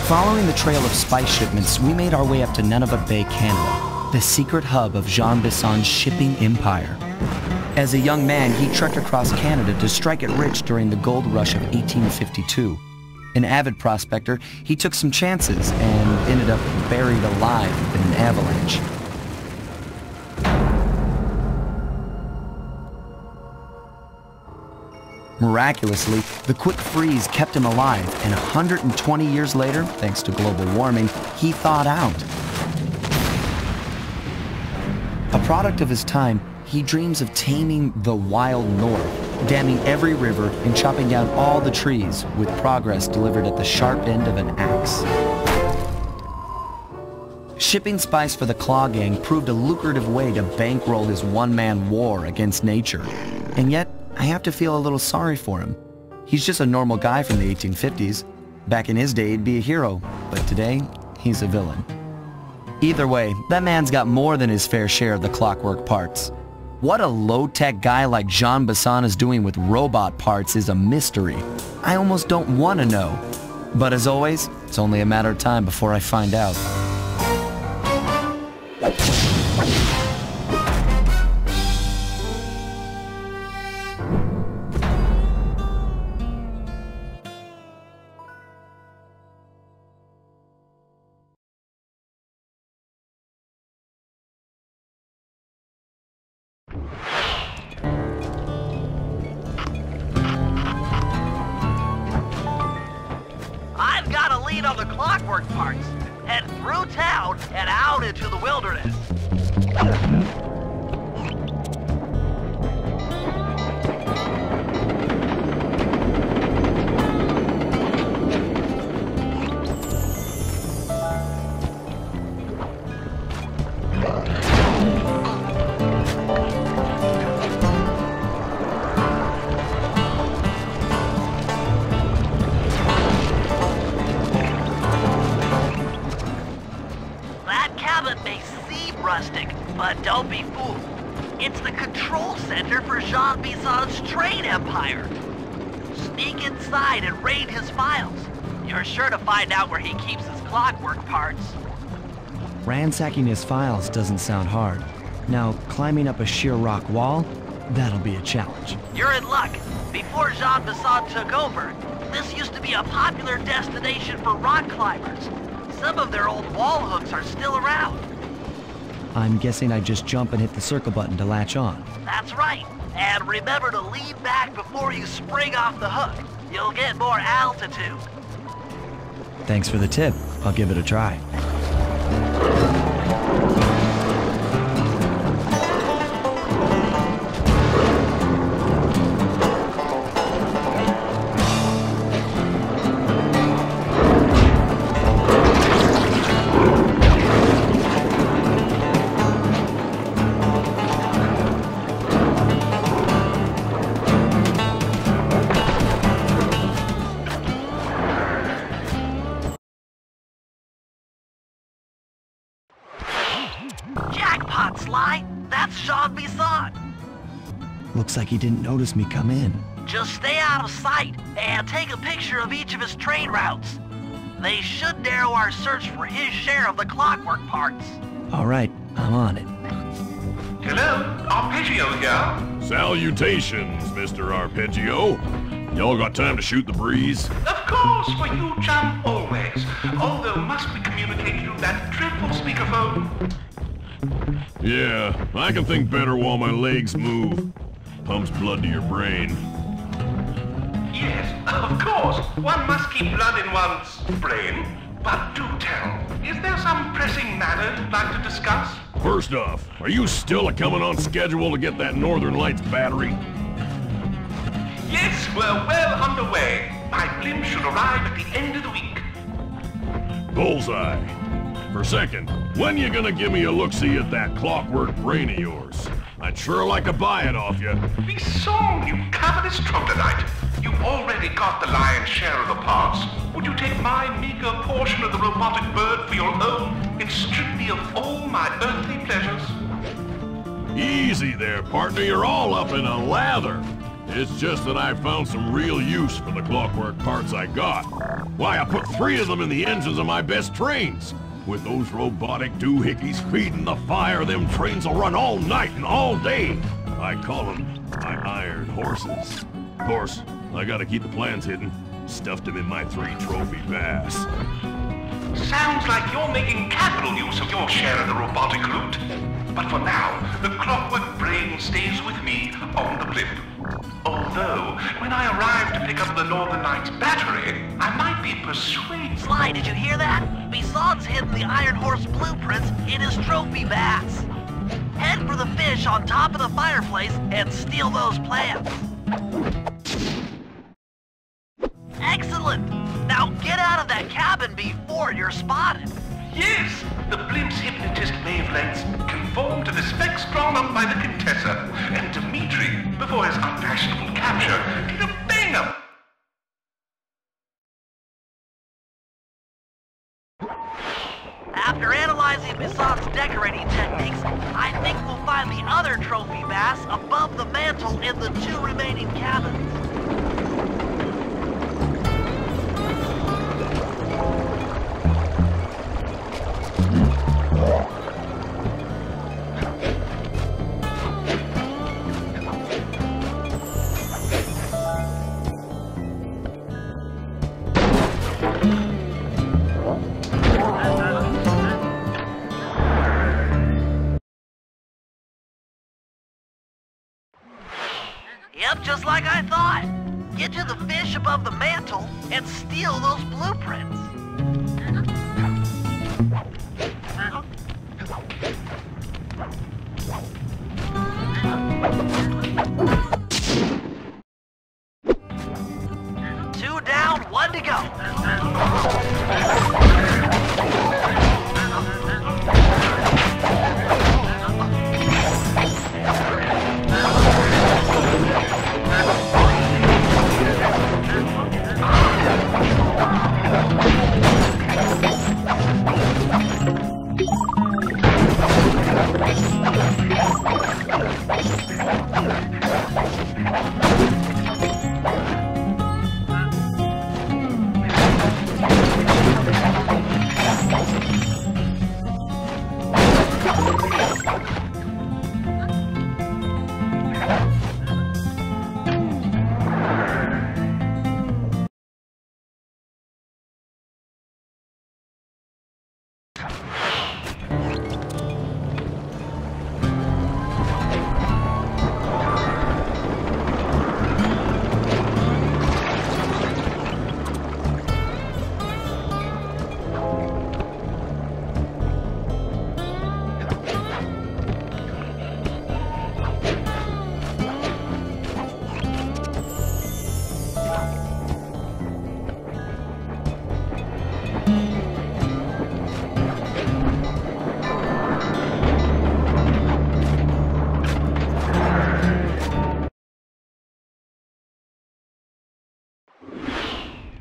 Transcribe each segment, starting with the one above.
Following the trail of spice shipments, we made our way up to Nunavut Bay, Canada, the secret hub of Jean Bisson's shipping empire. As a young man, he trekked across Canada to strike it rich during the gold rush of 1852. An avid prospector, he took some chances and ended up buried alive in an avalanche. Miraculously, the quick freeze kept him alive, and 120 years later, thanks to global warming, he thawed out. A product of his time, he dreams of taming the wild north, damming every river and chopping down all the trees, with progress delivered at the sharp end of an axe. Shipping spice for the Claw Gang proved a lucrative way to bankroll his one-man war against nature. And yet, I have to feel a little sorry for him. He's just a normal guy from the 1850s. Back in his day, he'd be a hero, but today, he's a villain. Either way, that man's got more than his fair share of the clockwork parts. What a low-tech guy like Jean Bisson is doing with robot parts is a mystery. I almost don't want to know. But as always, it's only a matter of time before I find out. I've got a lead on the clockwork parts. Head through town and out into the wilderness. Rustic, but don't be fooled. It's the control center for Jean Bisson's trade empire. Sneak inside and raid his files. You're sure to find out where he keeps his clockwork parts. Ransacking his files doesn't sound hard. Now, climbing up a sheer rock wall, that'll be a challenge. You're in luck. Before Jean Bisson took over, this used to be a popular destination for rock climbers. Some of their old wall hooks are still around. I'm guessing I just jump and hit the circle button to latch on. That's right. And remember to lean back before you spring off the hook. You'll get more altitude. Thanks for the tip. I'll give it a try. Jackpot, Sly! That's Jean Bisson! Looks like he didn't notice me come in. Just stay out of sight and take a picture of each of his trade routes. They should narrow our search for his share of the clockwork parts. All right, I'm on it. Hello, Arpeggio here. Salutations, Mr. Arpeggio. Y'all got time to shoot the breeze? Of course, for you, chum, always. Although must we communicate through that dreadful speakerphone? Yeah, I can think better while my legs move. Pumps blood to your brain. Yes, of course. One must keep blood in one's brain. But do tell, is there some pressing matter you'd like to discuss? First off, are you still coming on schedule to get that Northern Lights battery? Yes, we're well underway. My blimp should arrive at the end of the week. Bullseye. For second, when you gonna give me a look-see at that clockwork brain of yours? I'd sure like to buy it off you. Be song, you covetous troglodyte. You've already got the lion's share of the parts. Would you take my meager portion of the robotic bird for your own, in strictly of all my earthly pleasures? Easy there, partner. You're all up in a lather. It's just that I found some real use for the clockwork parts I got. Why, I put 3 of them in the engines of my best trains. With those robotic doohickeys feeding the fire, them trains will run all night and all day. I call them my iron horses. Of course, I gotta keep the plans hidden. Stuffed them in my 3 trophy bass. Sounds like you're making capital use of your share of the robotic loot. But for now, the clockwork brain stays with me on the blimp. Although, when I arrive to pick up the Northern Lights battery, I might be persuaded... Sly, did you hear that? Bison's hidden the Iron Horse blueprints in his trophy bass. Head for the fish on top of the fireplace and steal those plans. Excellent! Now get out of that cabin before you're spotted. Yes, the blimp's hypnotist wavelengths conform to the specs drawn up by the Contessa, and Dmitri, before his unfashionable capture, did a bang-up. After analyzing Bison's decorating techniques, I think we'll find the other trophy bass above the mantle in the 2 remaining cabins. Yep, just like I thought. Get to the fish above the mantle and steal those blueprints. Two down, 1 to go.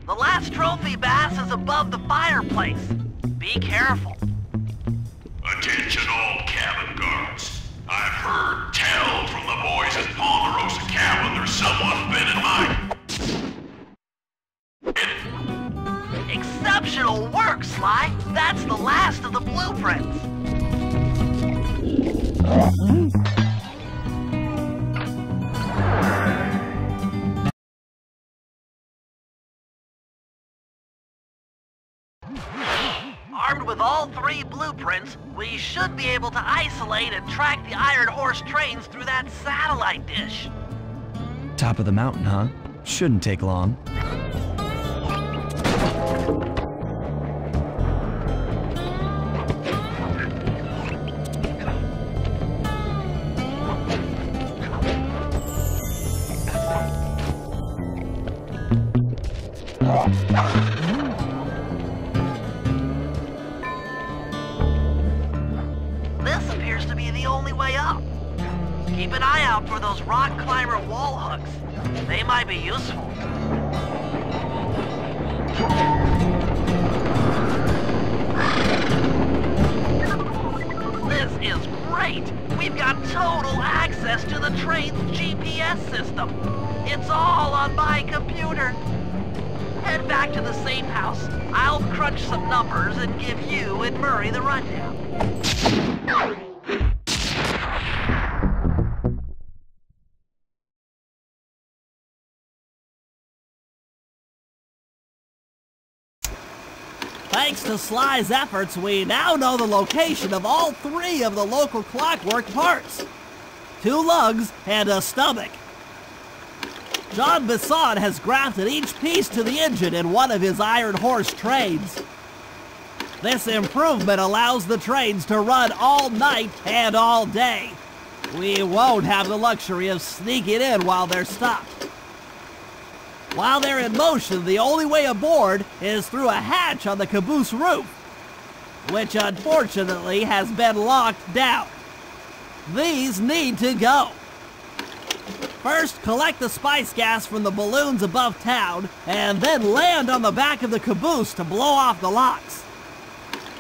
The last trophy bass is above the fireplace. Be careful. Attention all cabin guards. I've heard tell from the boys at Ponderosa Cabin there's someone been in my... Exceptional work, Sly. That's the last of the blueprints. Armed with all 3 blueprints, we should be able to isolate and track the Iron Horse trains through that satellite dish. Top of the mountain, huh? Shouldn't take long. This appears to be the only way up. Keep an eye out for those rock climber wall hooks. They might be useful. This is great! We've got total the train's GPS system. It's all on my computer. Head back to the safe house. I'll crunch some numbers and give you and Murray the rundown. Thanks to Sly's efforts, we now know the location of all 3 of the local clockwork parts. 2 lugs and a stomach. Jean Bisson has grafted each piece to the engine in one of his Iron Horse trains. This improvement allows the trains to run all night and all day. We won't have the luxury of sneaking in while they're stopped. While they're in motion, the only way aboard is through a hatch on the caboose roof, which unfortunately has been locked down. These need to go. First, collect the spice gas from the balloons above town, and then land on the back of the caboose to blow off the locks.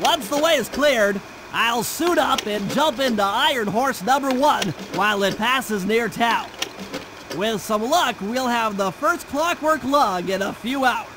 Once the way is cleared, I'll suit up and jump into Iron Horse number 1 while it passes near town. With some luck, we'll have the first clockwork lug in a few hours.